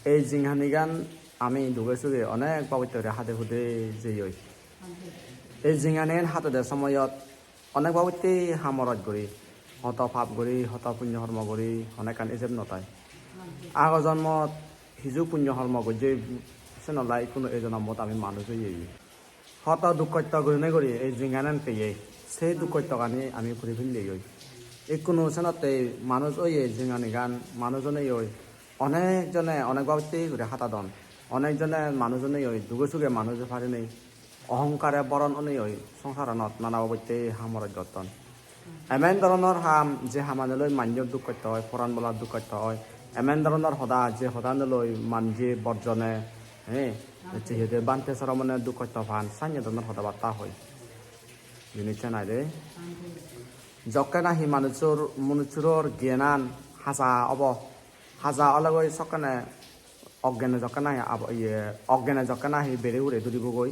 এই জিংহানি গান আমি দুগে সুগে অনেক পবিত্র হাতে ফুটে যে এই জিংহানি গান হাতে দেওয়ার সময়ত অনেক পবিত্র হামরত করি হত পাপ করি হত পুণ্য কর্ম করি অনেক কান এসব নতায় আগ জন্মত সিজু পুণ্য কর্ম করছে সে নলাই কোনো এই জন্মত আমি মানুষ হয়ে হত দুঃখত্য করি এই জিংহানান পেয়ে সেই দুঃখত্য গানে আমি ফুরি ফেললে এই কোনো সেনতে মানুষ ওই জিংহানি গান মানুষজনে অনেকজনে অনেক পবিত্র করে হাতা দন অনেকজনে মানুষজনে দুগে সুগে মানুষ পারে নেই অহংকারে বরণ অনেক সংসারনত নানা পবিত্র হামরত গতন এমেন ধরনের হাম যে হামানলৈ মান্যৰ দুখ করতে হয় ফরান বলার দুখ করতে হয় এমেন ধরনের সদা যে সদানলৈ মানজি বর্জনে হ্যাঁ যেহেতু বান্তে সরমনে দুখ করতে ভান সান্য ধরনের সদা বার্তা হয় জিনিসটা নাই রে যকে নাহি মানুষের জ্ঞানান হাজা অব হাজা অলগৈ সকনে অজ্ঞানে যকে নাহি অজ্ঞানে যকে নাহি বেড়ে উড়ে দুরিবগৈ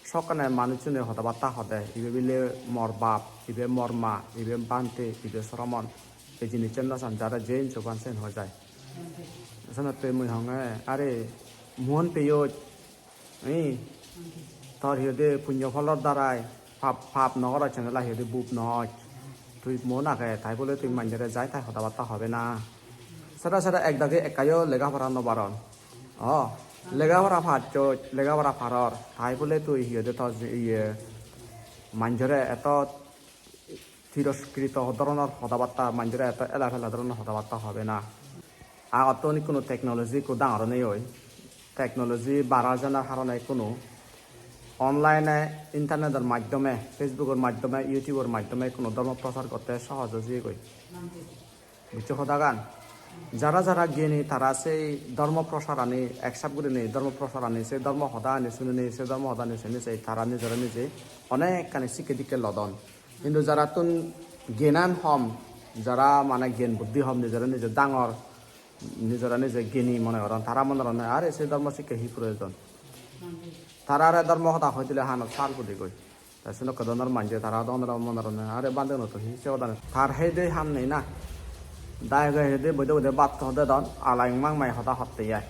সকনে মানুষজনে হতাবার্তা হতে ইবে বিলে মর বাপ ইবে মর মা ইবে বান্তে ইবে সরমন এই জিনিসের নসান যারা জেন চোখান সেন হয়ে যায় সনতে মুই হঙে আরে মোহন পেয় তোর হিদে পুণ্য ফলর দ্বারাই পাপ নহর আছে না হিদে বুপ নয় তুই মন আগে তাই বলে তুই মানুষের যাই তাই হতাবার্তা হবে না সেটা সেটা একদাগে একাইও লেখাপড়া নবারণ লেখাপড়া ফাট লেখাপড়া ফারর তাই বলে তুই হিদে তো মানুষের এত তিরস্কৃত ধরনের হতাবার্তা মানুষের এত এলাফেলা ধরনের হতাবার্তা হবে না আগত কোনো টেকনোলজি কো ডাঙর নেই টেকনোলজি বাড়া জানার কারণে কোনো অনলাইনে ইন্টারনেটের মাধ্যমে ফেসবুকের মাধ্যমে ইউটিউবের মাধ্যমে কোনো ধর্ম প্রচার করতে সহজ হয়ে গই বুঝছো কথা গান যারা যারা জ্ঞানী তারা সেই ধর্ম প্রসার আনি একসাপ করে নেই ধর্ম প্রসার আনি সেই ধর্ম হদা আনি শুনে নেই সেই ধর্ম হদা আনি শুনে সেই তারা নিজেরা নিজে অনেক কানে শিখে দিকে লদন কিন্তু যারা তুন জ্ঞানান হম যারা মানে জ্ঞান বুদ্ধি হম নিজেরা নিজে ডাঙর নিজেরা নিজে জ্ঞানী মনে করেন তারা মনে করেন আরে সেই ধর্ম শিক্ষা হি প্রয়োজন তারা আরে ধর্ম হতা হইলে হানত সার করে গই তার সঙ্গে কদনের মানছে তারা দনের মনে করেন আরে বান্ধে নতো হিসে তার হে দে হাম নেই না দায় গে হে দে বৈদে বৈদে বাদ হতে দন আলাই মাং মাই হতা হতে যায়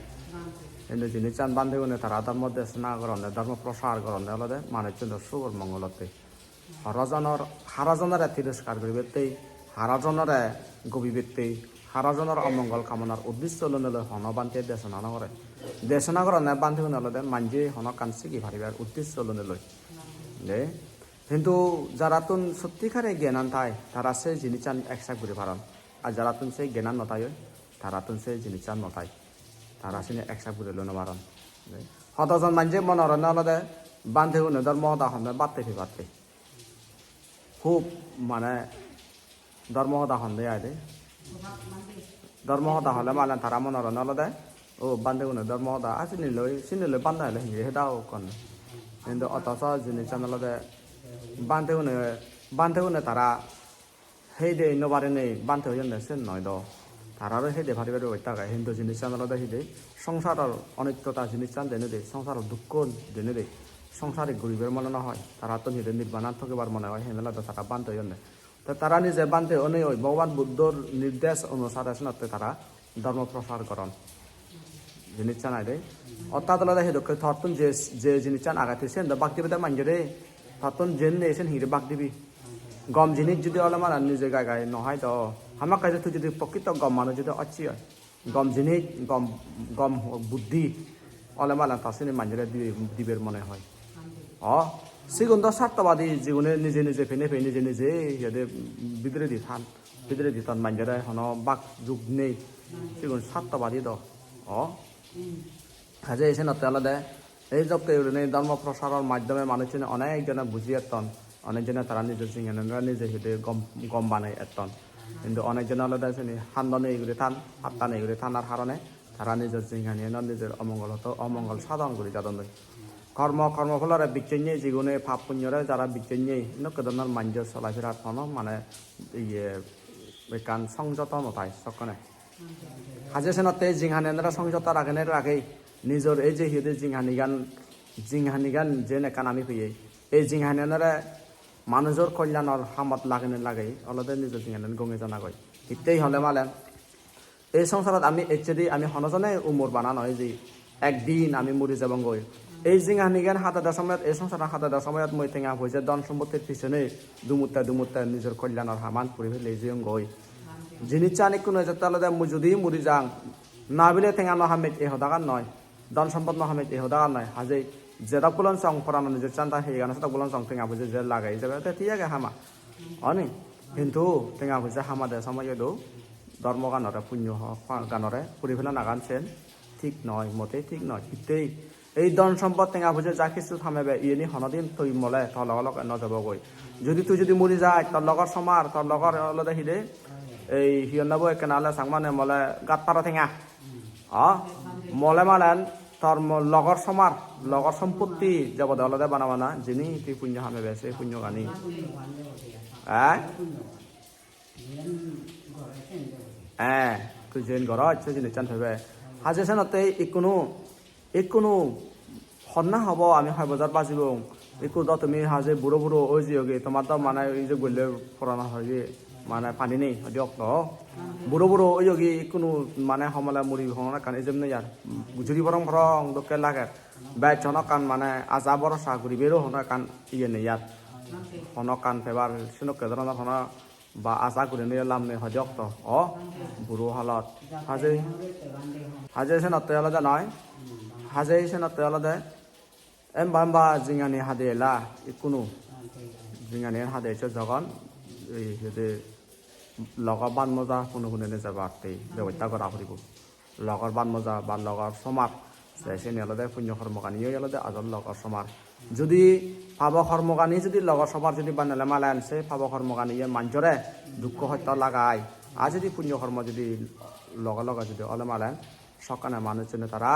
কিন্তু যিনি চান বান্ধে গুনে তারা ধর্ম দেশ না করনে ধর্ম প্রসার করনে হলে মানুষজন সুগর মঙ্গলতে হারাজনের তিরস্কার করিবেতেই হারাজনরে গভীবেতেই হারাজনের অমঙ্গল কামনার উদ্দেশ্য ললে হন বান্ধে দেশনা নগরে দেশনা করনে বান্ধে গুনে হলে মানজি হন কানসি কি ভারিবার উদ্দেশ্য ললে লই দে কিন্তু যারা তুন সত্যিকারে জ্ঞানান থাই তারা সে যিনি চান একসাক ঘুরে পারন আর যারা তুন সেই জ্ঞানান নতাই তারা তুন সেই জিনিস চান নতাই তারা সে একসাক ঘুরে লনে পারন হতজন মানজে মনোরণ হলে বান্ধে গুনে ধর্ম হতা হনে বাড়তে ফি বাড়তে খুব মানে ধর্ম হতা হন্দে আয় ধর্ম হতা হলে মানে তারা মনোরণ হলে দেয় ও বান্ধে গুনে ধর্ম হতা চিনিলৈ বান্ধা হলে হিঁড়ে হেদাও কন কিন্তু অথচ জিনিস হলে বান্ধে গুনে তারা সেই দে নবারে নেই বান্ধে হয়ে সে নয় দ তারারও সেই দে ভারি ভারি ওই টাকা হিন্দু জিনিস হলে সেই দে সংসারের অনিত্যতা জিনিস চান দেনে দে সংসারের দুঃখ দেনে দে সংসারে গরিবের মনে না হয় তারা তো নিজের নির্বাণার থকেবার মনে হয় হেমেলা তারা বান্ধে জন্য তো তারা নিজে বান্ধে অনেক ভগবান বুদ্ধর নির্দেশ অনুসারে আসতে তারা ধর্ম প্রসার করেন জিনিস চানাই দে অর্থাৎ সেই দুঃখ থরতুন যে জিনিস চান আগাতে সে বাক দিবি তার মানজে রে থরতুন জেন নেই সেন হিরে বাক দিবি গম জিনিস যদি হলে মানে নিজে গায়ে গায়ে নহয় তো আমার কাছে তুই যদি প্রকৃত গম মানুষ যদি অচ্ছি হয় গম জিনিস গম বুদ্ধি হলে মানে তাসিনি মানজে দিবের মনে হয় সিগুন স্বার্থবাদী জীবনে নিজে নিজে ফেনে ফেনে নিজে নিজে সিহঁতে বিদ্রে দি তান মানজারে হন বাক যুগ নেই সিগুন স্বার্থবাদী দ হাজে এসে নতে আলাদা এই জব ধর্ম প্রসারের মাধ্যমে মানুষজনে অনেকজনে বুঝিয়ে এতন অনেকজনে তারা নিজের জিঙ্গানরা নিজে হিতে গম বানাই এতন কিন্তু অনেকজনে আলাদা আছে হান্দনে এগুলি থান হাত্তান এগুলি থানার কারণে তারা নিজের জিঙ্গানিয়ে নিজের অমঙ্গল সাধন করি যাদন কর্মফলরে বিচ্ছেন্যে জীবনে পাপ পুণ্যরে যারা বিচ্ছেন্যে নকদনের মাঞ্জ চলাফেরা মানে কান সংযত নথায় সকনে হাজে সেনতে জিংহানিয়ানরা সংযত রাখেনের আগেই নিজের এই যে হিদে জিংহানি গান যে নেকান আমি ফিয়ে এই জিংহানিয়ানরা মানুষের কল্যাণর হামত লাগেনে লাগে অলদে নিজের জিংহানিয়ান গঙে জানা গই ইতেই হলে মালেন এই সংসাৰত আমি এচেদি আমি হনজনে উমর বানানো হয় যে একদিন আমি মরি যাব গই এই জিঙা নিগান হাত দেওয়ার সময়ত এই সংসাৰৰ হাত দেওয়ার সময়ত মই টেঙা হয়েছে ধন সম্পত্তির পিছনে দুমুত্তা নিজৰ কল্যাণৰ হামান পৰি ফেলে যে গই জিনিস চানি কোনো যেতালে মই যদি মরি যাং না বিলে টেঙা নহামিত এই হদাগান নয় ধন সম্পদ নহামিত এই হদাগান নয় হাজে যেটা বুলন সং ফরানো নিজের চান্দা সেই গান সেটা বুলন সং টেঙা বুঝে যে লাগাই যাবে ঠিক আছে হামা অনি কিন্তু টেঙা বুঝে হামা দে সময় ধর্ম গানরে পুণ্য গানরে পড়ি ফেলা নাগানছেন ঠিক নয় মতে ঠিক নয় ইতেই এই ধন সম্পদ টেঙা বুঝে যা কিছু থামেবে ইনি হনদিন তুই মলে তোর লগ নযাবগৈ যদি তুই যদি মরি যায় তোর লগর সমার তোর লগর অলদে হিদে এই হিয়নাবো একেনালে সাংমানে মলে গাত পারা টেঙা মলে মালেন তোর লগর সমার লগর সম্পত্তি যাবদে অলদে বানাবানা যিনি তুই পুণ্য হামেবে সেই পুণ্য গানি তুই যেন ঘৰত সে জিনিস চান থাকবে হাজে সেনতে একোনো সন্না হব আমি 6 বজাত বাজিব একো দ তুমি হাজে বুড়ো ওই যে তোমার তো মানে এই যে গলে পুরানো হয় যে মানে পানি নেই দিয়ক তো বুড়ো ওই যোগী কোনো মানে সমলে মুড়ি ভঙনা কান এই যেমন ইয়ার জুড়ি ভরং দোকে লাগে বেচ হনক কান মানে আজা বড় সা ঘুরি বেরো হন কান ইয়ে নেই ইয়ার হনক কান ফেবার সিনক ধরনের হন বা আশা করে নিয়ে লাম নেই হজক তো বুড়ো হালত হাজে সে নতে আলাদা নয় হাজে সে নতে আলাদা এমবা জিঙানি হাদে এলা কোনো জিঙানি হাদে যখন এই লগৰ বান মজা কোনো যাবা ব্যৱস্থা কৰা ফুৰিব লগৰ বান মজা বা লগৰ সমাৰ সে নিয়ালদে পুণ্য কৰ্মকানীও ইয়ালদে আজল লগৰ সমাৰ যদি পাব কৰ্মকানী যদি লগৰ সমাৰ যদি বানালে মালে আনছে পাব কৰ্মকানী মাঞ্জৰে দুঃখ সত্য লাগাই আর যদি পুণ্য কর্ম যদি লগে যদি অলে মালেন সকানে মানুষজনে তারা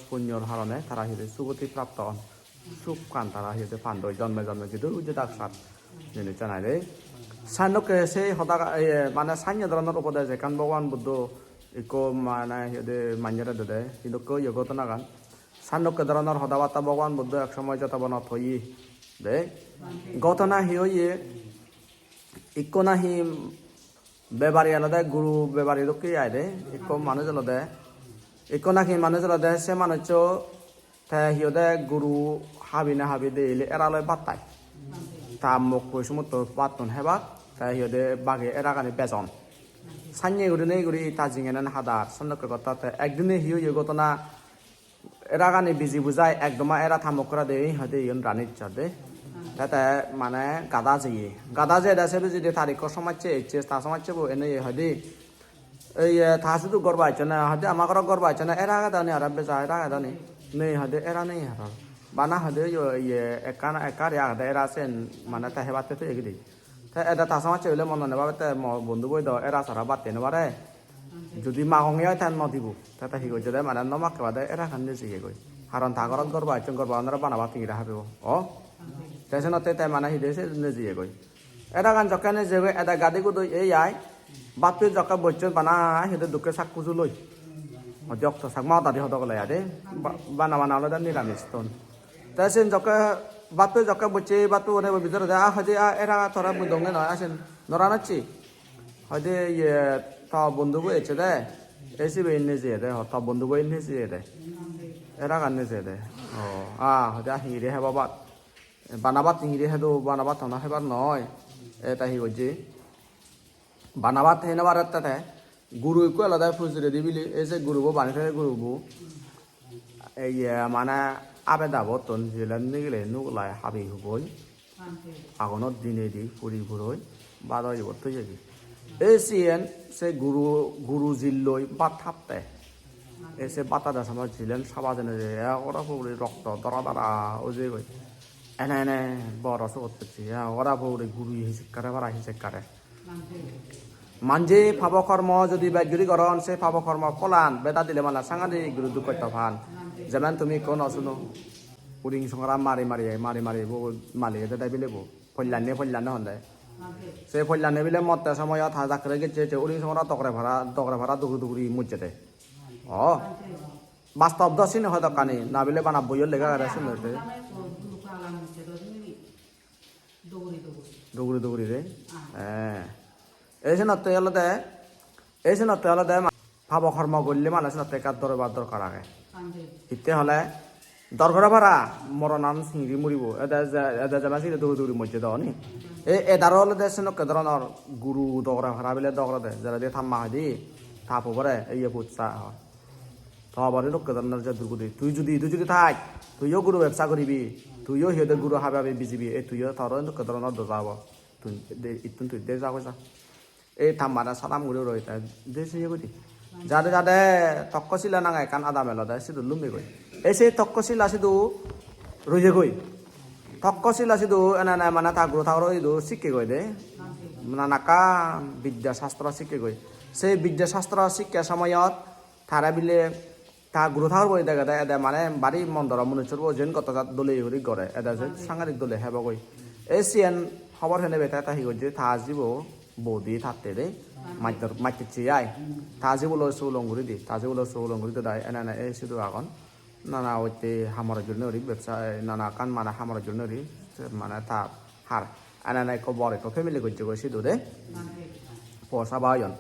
পুণ্যর হারণে তারা হিতে সুগতি প্রাপ্ত হন সুখ কান তারা হিতে পান্ডই জন্মে যদি উজ্জে ডাকসার জিনিস জানাই রে সান্যকে সেই হতা মানে সান্য ধরনের উপদেশ কান ভগবান বুদ্ধ ইকো মানে হিতে মান্যরে দে কিন্তু কেউ ইগত নাগান সান্যকে ধরনের হদাবার্তা ভগবান বুদ্ধ এক সময় যতবন থই দে ঘটনা হিয়ে ইকো নাহি বেবারি আলাদা গুরু বেবারি লোকে আয় দে ইকো মানুষ আলাদা ইকো নাকি মানুষ আলাদা সে মানুষ হিয়দে গুরু হাবি না হাবি দে এরালয় বাত্তাই তা মুখ পয়সা মতো বাতন হেবাক তাই হিয়দে বাগে এরা গানি বেজন সান্যে গুড়ি তাজিঙেন হাদার সন্ন্যকে কথা একদিনে হিয় ঘটনা এরা গানি বিজি বুঝায় একদমা এরা থামক করা দে হয়তো ইয়ন রানির চা দে তাতে মানে গাদা যে দেশে যদি তারিখ সমাজছে তা সমাজছে এনে হয়দি এই তা শুধু গর্ব আছে না হয়তো আমার গর্ব আছে না এরা গাদা নেই আর বেজা এরা গাদা নেই হয়তো এরা নেই আর বানা হয়তো একার এরা আছেন মানে তাহে বাতে তো এগিয়ে তাই এটা তা সমাজছে হলে মনে নেবা বন্ধু বই দাও এরা সারা বাতে নেবারে যদি মাগঙে তাই নদিব তাতে সি গৈ যদি মানে নমাকে বাদে এরা খান্দি জিগে গৈ কাৰণ তাগৰত গর্ব আছে গর্ব আনারা বানাবা তিঙিরা হাবিব তেসনতে তাই মানে হিদেছে নেজিয়ে গই এটা গান জকানে যে এটা গাদি গুদই এই আই বাপে জকা বচ্চন বানা হেদে দুকে সাক কুজু লই অজক তো সাক মাও দাদি হদক লয় আদে বানা বানা লদা নিরামিষ তন তেসেন জকা বাপে জকা বচ্চে বাপে ওনে বিদর দা হদে এরা তোরা বুদঙ্গে নয় আসেন নরানাচ্ছি হদে ইয়ে তা বন্ধু বই এসে দে এসি বই নেজিয়ে দে তা বন্ধু বই নেজিয়ে দে এরা গান নেজিয়ে দে হদে হিরে হে বাবা বানাবাত হিরে হেদো বানাবাত থানা হেবার নয় এটা হি হচ্ছে বানাবাত হেনাবার তাতে গুরু একটু আলাদা ফুজরে দিবিলি এই যে গুরুবো বানি থাকে গুরুবো এই মানে আবে দাবো তন জিলেন নিগলে নুগলায় হাবি হবই আগুনত দিনে দি ফুরি ঘুরই বাদর যাব তুই যাবি এই সিএন সে গুরু জিল্লই বাত থাপতে এসে বাতা দাস আমার জিলেন সাবা জনে ওরা পুরি রক্ত দরা ও যে গই এনে বড় সবত পেছি ওরা বউরে গুরু হিসেবে বারা হিসেবে মানজে ফাব কর্ম যদি যদি গরন সে ফাব কর্ম কলান বেদা দিলে মালা সাংঘাতিক গুরু দুঃখ ফান যেমন তুমি কোন অশুনো উড়িং সংগ্রাম মারি মালি এটা বিলে ফল্যানে হন্দে সে ফল্যানে বিলে মতে সময় হাজাকরে গেছে উড়িং সংগ্রাম তকরে ভাড়া দুগুরি মুচেতে বাস্তব দশিন হয় দোকানি না বিলে বানা বইয়ের লেখা শুনতে দৌড়ি রে এই নতে এলদে এই সিনতে হলে দে ভাব কর্ম করলে মানে সিনতে কার দরবার দরকার আগে ইতে হলে দরকার ভাড়া মরণান চিংড়ি মরিব এদা জানা চিংড়ি দৌড়ি দৌড়ি মধ্যে দাও নি এদার হলে দে সিনকে ধরনের গুরু দগরা ভাড়া বিলে দগরা দে যারা দিয়ে থাম্মা হয় দি থাপো পরে এই পুৎসা হয় তবারে লোক ধরনের যে দুর্গুদি তুই যদি থাক তুইও গুরু ব্যবসা করিবি তুইও সিহঁতে গুরু হাবে বিজিবি এই তুইও থর লোক ধরনের দোজাব তুই ইতুন তুই দে যা কইছা এই থাম্মানা সালাম গুরু রই তাই দে সিয়ে কইতি যাদে যাদে তক্কশিলা নাঙাই কান আদা মেলা দে সিধু লুম্বি কই এই সেই তক্কশিলা সিধু রইজে কই তক্কশিলা সিধু এনা মানে তা গুরু থাকর ইদু শিখে কই দে নানাকা বিদ্যাশাস্ত্র শিখে কই সেই বিদ্যাশাস্ত্র শিক্ষা সময়ত তারা বিলে তা গুরু থাকর বই দেখা দেয় এদে মানে বাড়ি মন্দর মনুষ্যর যেন কত দলে হরি করে এদা যে সাংঘাতিক দলে হেব কই এই সিএন খবর হেনে বেতা তাহি কই যে তা জীব বৌদি থাকতে দে মাইতে চিয়াই তাজি বলো সৌলঙ্গুরি দি তাজি বলো সৌলঙ্গুরি তো দায় এনা এই শুধু এখন নানা ওইতে হামার জন্য ব্যবসা নানা কান মানে হামার জন্য মানে তা হার এনা এক বড় এক ফ্যামিলি করছে কই শুধু দে পয়সা বায়ন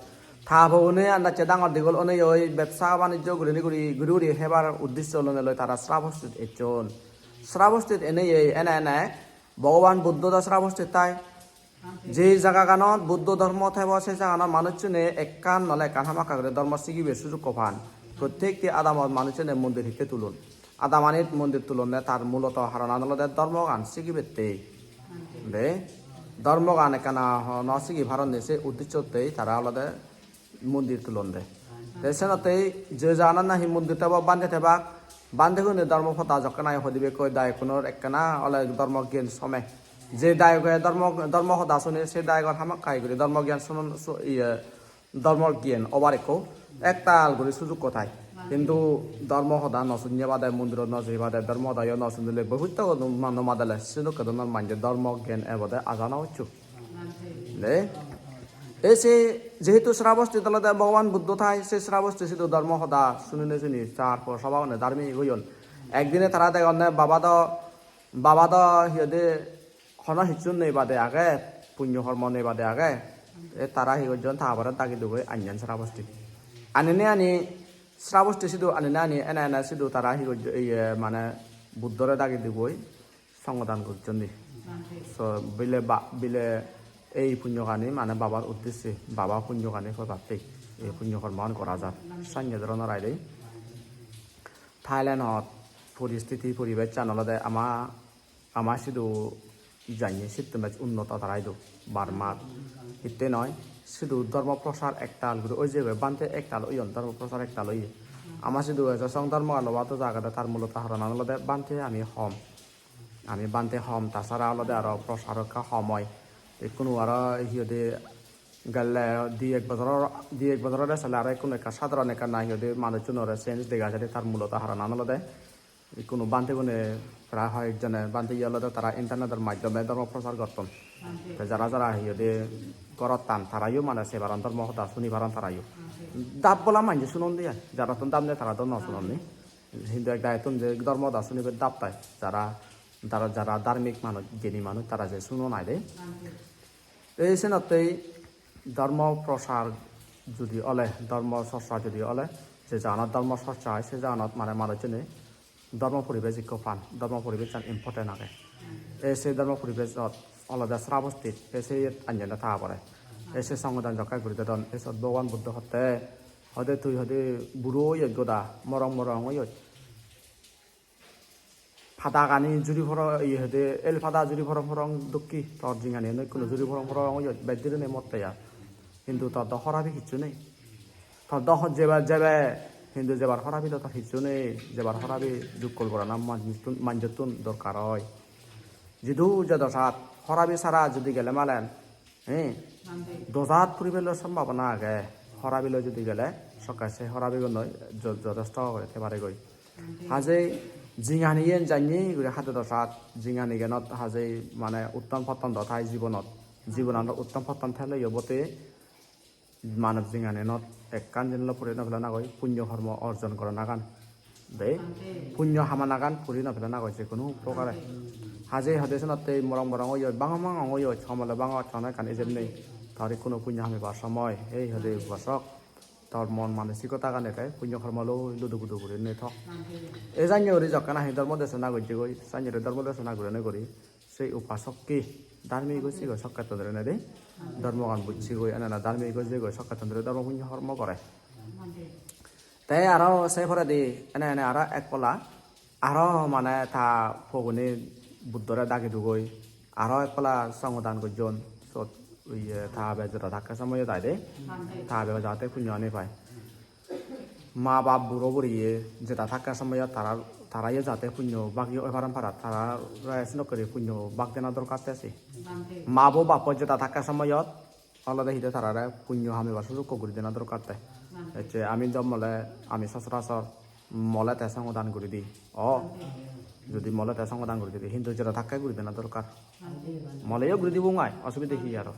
থাবনে আন্দাজে ডাঙর দীঘল অনে ওই ব্যবসা বাণিজ্য ঘুরি হেবার উদ্দেশ্য লই তারা শ্রাবস্তিত এজন শ্রাবস্তিত এনে ভগবান বুদ্ধদা শ্রাবস্তিত তাই যে জায়গা গানত বুদ্ধ ধর্ম থাকব সেই জায়গানত মানুষজনে একান নলে একান হামাকা করে ধর্ম শিখিবে সুযোগ কফান প্রত্যেকটি আদামত মানুষজনে মন্দির হিতে তুলুন আদামানিত মন্দির তুলন তার মূলত হারান আদালতের ধর্মগান শিখিবে দে ধর্মগান একানা ন শিখি ভারত দেশে উদ্দেশ্যতেই তারা আলাদা মন্দির তুলন দেয় সেনতেই যে জানান না হি মন্দির থাকব বান্ধে থাকবাক বান্ধে কোনে ধর্ম ফতা যকেনাই হদিবে কই দায় কোনোর একখানা অলে ধর্ম জ্ঞান সমে যে দায়ক ধর্ম সদা শুনে সে দায়গর হামাক খাই করে ধর্ম জ্ঞান শুনুন ধর্ম জ্ঞান অবার একো একটা আল করে সুযোগ কথায় কিন্তু ধর্ম সদা নশুনিয়া বাদে মন্দির নজরি বাদে ধর্ম সদায় নশুনিলে বহুত নমাদালে সিনুক ধর্মের মানছে ধর্ম জ্ঞান এবাদে আজানা হচ্ছু দে এসে যেহেতু শ্রাবস্তি তলতে ভগবান বুদ্ধ থাই সে শ্রাবস্তি শুধু ধর্ম সদা শুনি তারপর সবাই ধার্মিক হইন একদিনে তারা দেখ বাবা দ সিহঁতে হন হিচুন নেই বাদে আগে পুণ্য কর্ম নেই বাদে আগে তারা হিজন থাকাবারে তাকি দুগৈ আনিয়ান শ্রাবস্তি আনি শ্রাবস্তি শুধু আনি এনা শুধু তারা মানে বুদ্ধরে তাকি দুগৈ সংবিধান করছেন বিলে এই পুণ্যকানি মানে বাবার উদ্দেশ্যে বাবা পুণ্যকানি ভাবতেই এই পুণ্যকর্ম করা যায় সান্য ধরনের আইলে থাইল্যান্ডত পরিস্থিতি পরিবেশ জানলে আমার শুধু জানিয়ে সিস্টেম উন্নত তারাইদো বার্মাত ইতে নয় শুধু ধর্ম প্রসার একটা আলগুলো ওই যে বানতে একটা ওই ধর্ম প্রসার একটা লই আমার শুধু সং ধর্ম আলোবাতো জায়গাটা তার মূলত হারান আলাদা বানতে আমি বানতে হম তাছাড়া আলাদা আরো প্রসারকা সময় কোনো আর সিহঁতে গেলে দুই এক বছরের চালে আর কোনো একটা সাধারণ একটা নাই সিহঁতে মানুষজনের চেঞ্জ দেখা যায় তার মূলত হারান আলাদা কোনো বানতে কোনে প্রায় হয় একজনে বানতে আলাদা তারা ইন্টারনেটের মাধ্যমে ধর্ম প্রচার করতেন যারা সিহঁতে ঘরত টান তারাইও মানে সেবারণ ধর্ম সদা শুনিবারণ তারাইও দাপ বলা মানছে শুনন দিয়া যারা তো দাম নেই তারা তো নশুনন নি হিন্দু এক দায়িত্ব যে ধর্ম দা শুনিবে দাপ পায় যারা ধার্মিক মানুষ জ্ঞানী মানুষ তারা যে শুনো নাই দে এই সেনতেই ধর্ম প্রসার যদি অলে ধর্ম চর্চা যদি অলে যে জানাত ধর্ম চর্চা হয় সে জানাত মানে মানুষজনে ধর্ম পরিবেশ যিক ফান ধর্ম পরিবেশ ইম্পর্টেন্ট আগে সেই ধর্ম পরিবেশ আলাদা শ্রাবস্তিত এসে আঞ্জানা থাকা পড়ে এসে সংবিধান জকাই করে দেন এসব ভগবান বুদ্ধ হতে হদে তুই হদে বুড়ো গোদা মরং ফাটা গানি জুরি ভর হদে এল ফাটা জুরি ভরং দুঃখী তোর জিঙানি নই কোনো জুরি ভরং বেদির নেই মরতেয়া কিন্তু তোর দ হরাবি কিচ্ছু নেই তোর দহ যাবে কিন্তু যেবার হরাবি তো তার কিচ্ছু নেই যেবার হরাবি যুগল করা না মানজতুন দরকার হয় যদু যে দশাত হরাবি সারা যদি গেলে মালেন দজাত ফুরিবেলের সম্ভাবনা আগে হরাবিলে যদি গেলে সকাশে হরাবি নয় যথেষ্ট একেবারে গই হাজে জিঙানিয়ে জানি হাতে দশাত জিঙানি জ্ঞানত হাজে মানে উত্তম পতন দথাই জীৱনত উত্তম পতন থাইলে ইয়বতে মানৱ জিঙানিনত এক কান যেন পৰি নফেলে নাগৈ পুণ্য কৰ্ম অৰ্জন কৰা নাগান দে পুণ্য হামা নাগান পৰি নফেলে নাগৈ যিকোনো প্ৰকাৰে হাজে হাদেশনতে মৰং বাঙ সমলে বাঙ থানায় কানে যেমনি তার কোনো পুণ্য হামি বা সময় এই হদে বাসক তোর মন মানসিকতা কানে তাই পুণ্য কর্মলো দুদু বুদু করে নে থক এই জানুয়ারি যখন আহি ধর্ম দেশনা করছে গই জানুয়ারি ধর্ম দেশনা করে নে করি সেই উপাসককে ধার্মিক গই গো সকাতন্দ্র নে দে ধর্মগান বুঝছি গই না ধার্মিক গই যে গই সকাতন্দ্র ধর্ম পুণ্য কর্ম করে তাই আরো সেই ফরে দি এনে এনে আরো এক পলা আরো মানে তা ফগুনি বুদ্ধরে দাগি দুগই আরো এক পলা সংদান করজন সত ওই তা বেজরা ধাক্কা সময় তাই দে তা বেজরা যাতে পুণ্য আনে পায় মা বাপ বুড়ো বুড়িয়ে যেটা থাকার সময় তারাই যাতে পুণ্য বাকি এবারাম পারা তারা রায়সন করে পুণ্য বাক দেনা দরকার আছে মা বউ বাপ যেটা থাকার সময়ত আলাদা হিতে তারা পুণ্য হামিবার সুযোগ করে দেনা দরকার তাই হচ্ছে আমি জন্মলে আমি সচরাচর মলে তে সংদান করে দিই যদি মলে তে সংদান করে দিই কিন্তু যেটা থাকাই করে দেনা দরকার মলেও করে দিব গাই অসুবিধা কি আর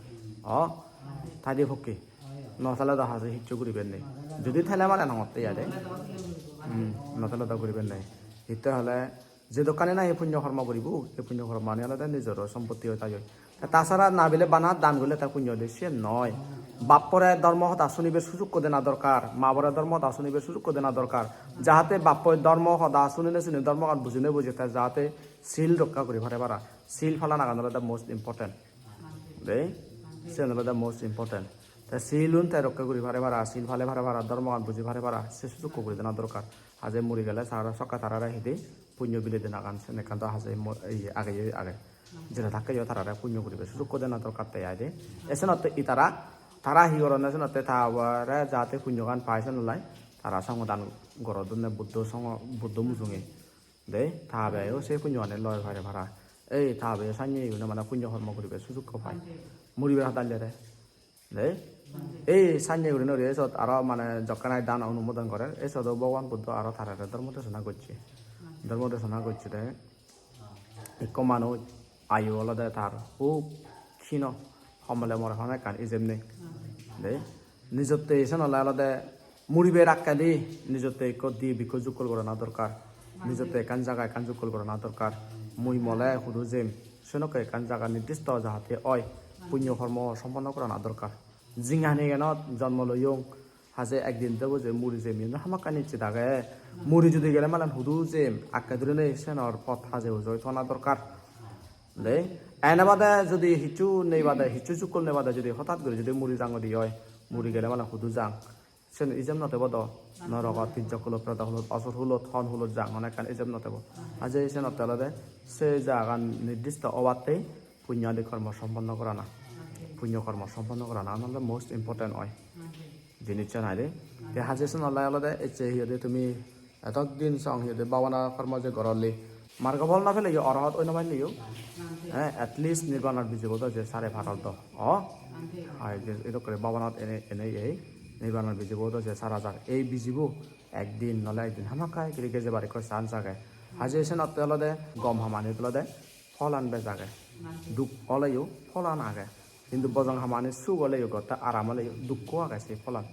তাই দিয়ে ভক্তি নথালে দেখা যায় হিচ্ছু করিবেন নেই যদি থাইলে মানে নমতে ইয়াদে নথালে তা করিবেন নাই হিতে হলে যে দোকানে না এই পুণ্য কর্ম করিব এই পুণ্য কর্ম মানে হলে নিজের সম্পত্তি হয় তাই তাছাড়া না বিলে বানা দান করলে তার পুণ্য দিয়ে সে নয় বাপ্পরে ধর্ম হতা শুনিবে সুযোগ করে দেনা দরকার মা বরে ধর্ম হতা শুনিবে সুযোগ করে দেনা দরকার যাহাতে বাপ্পর ধর্ম হতা শুনিলে শুনি ধর্ম বুঝিনে বুঝে তাই যাহাতে সিল রক্ষা করি ভারে পারা সিল ফালা নাগান হলে দ্য মোস্ট ইম্পর্টেন্ট দেই সে হলে দ্য মোস্ট ইম্পর্টেন্ট তাই সিলুন তাই রক্ষা করি ভারে ভাড়া সিল ফালে ভারে ভাড়া ধর্মগান বুঝি ভারে ভাড়া সে সুযোগ করে দেনা দরকার আজে মরি গেলে সারা সকা তারা হিদে পুণ্য বিলে দেনা গান সে নেকান্ত হাজে আগে আগে যেটা থাকে তারা পুণ্য করিবে সুযোগ করে দেনা দরকার তাই আইদে এসে নতে ইতারা তারা হি গরনে নতে তাহারে যাতে পুণ্য গান পাইছে নলাই তারা সংদান গরদনে বুদ্ধ মুজুঙে দে তাহাবেও সে পুণ্য আনে লয় ভারে ভাড়া এই তাহাবে সাইনে মানে পুণ্য কর্ম করিবে সুযোগ পায় মরিবে হাতালে দে এই সাইনে করে নরে এসত আরো মানে যকানায় দান অনুমোদন করে এসত ভগবান বুদ্ধ আরো তারা ধর্ম দেশনা করছে দে এক মানুষ আয়ু আলাদা তার খুব ক্ষীণ সমলে মরে হয় কান ইজেমনি দে নিজতে এসে নলে আলাদা মুড়িবে রাখা দি নিজতে দি বিকযোগ করা না দরকার নিজতে একান জায়গা একান যোগ করা না দরকার মুই মলে হুদু জেম সেনকে একান জায়গা নির্দিষ্ট যাহাতে অয় পুণ্য কর্ম সম্পন্ন করা না দরকার জিঙানি কেন জন্ম লইং হাজে একদিন দেবো যে মুড়ি জেমি হামাকানি চিদাগে মুড়ি যদি গেলে মানে হুদু জেম আক্কা ধরে নেই সেনর পথ হাজে হুজয় থানা দরকার দে এনে বাদে যদি হিচু নেই বাদে হিচু চুকল নেই বাদে যদি হঠাৎ করে যদি মুড়ি জাঙ দি হয় মুড়ি গেলে মানে হুদু যাং সে ইজেম নতেব দ নরগত তিনচকল প্রদা হলত অসর হলত হন হলত যাং অনেক ইজেম নতেব আজ সে নতেলে দে সে জাগান নির্দিষ্ট অবাতেই পুণ্যাদি কর্ম সম্পন্ন করা না পুণ্য কর্ম সম্পন্ন করা না নহলে মোস্ট ইম্পর্টেন্ট হয় জিনিস নাই দে হাজেছে নলাই আলাদা এসে সিহঁতে তুমি এতদিন চাওঁ সিহঁতে বাৱানা কৰ্ম যে গৰলি মাৰ্গ ফল না ফেলে অৰহত অন্য মানি লিও হ্যাঁ এটলিস্ট নির্বাণার বিজয় যে সাড়ে ভারত হয় যে এটা করে বাবানাত এনে এনে এই নির্বাণার বিজয় যে সারা যাক এই বিজিব একদিন নলে একদিন হামাকায় কিরিকে যে বাড়ি করে চান জাগে হাজে এসে নতে হলে গম হামানি তোলে ফল আনবে জাগে দুঃখ হলেও ফল আন আগে কিন্তু বজং হামানি সু হলেও গতা আরাম হলেও দুঃখ আগাইছে ফলান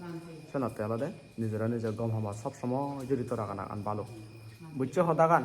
সে নতে হলে নিজেরা নিজের গম হামা সবসময় জড়িত রাখা না আন ভালো বুঝছো হতা গান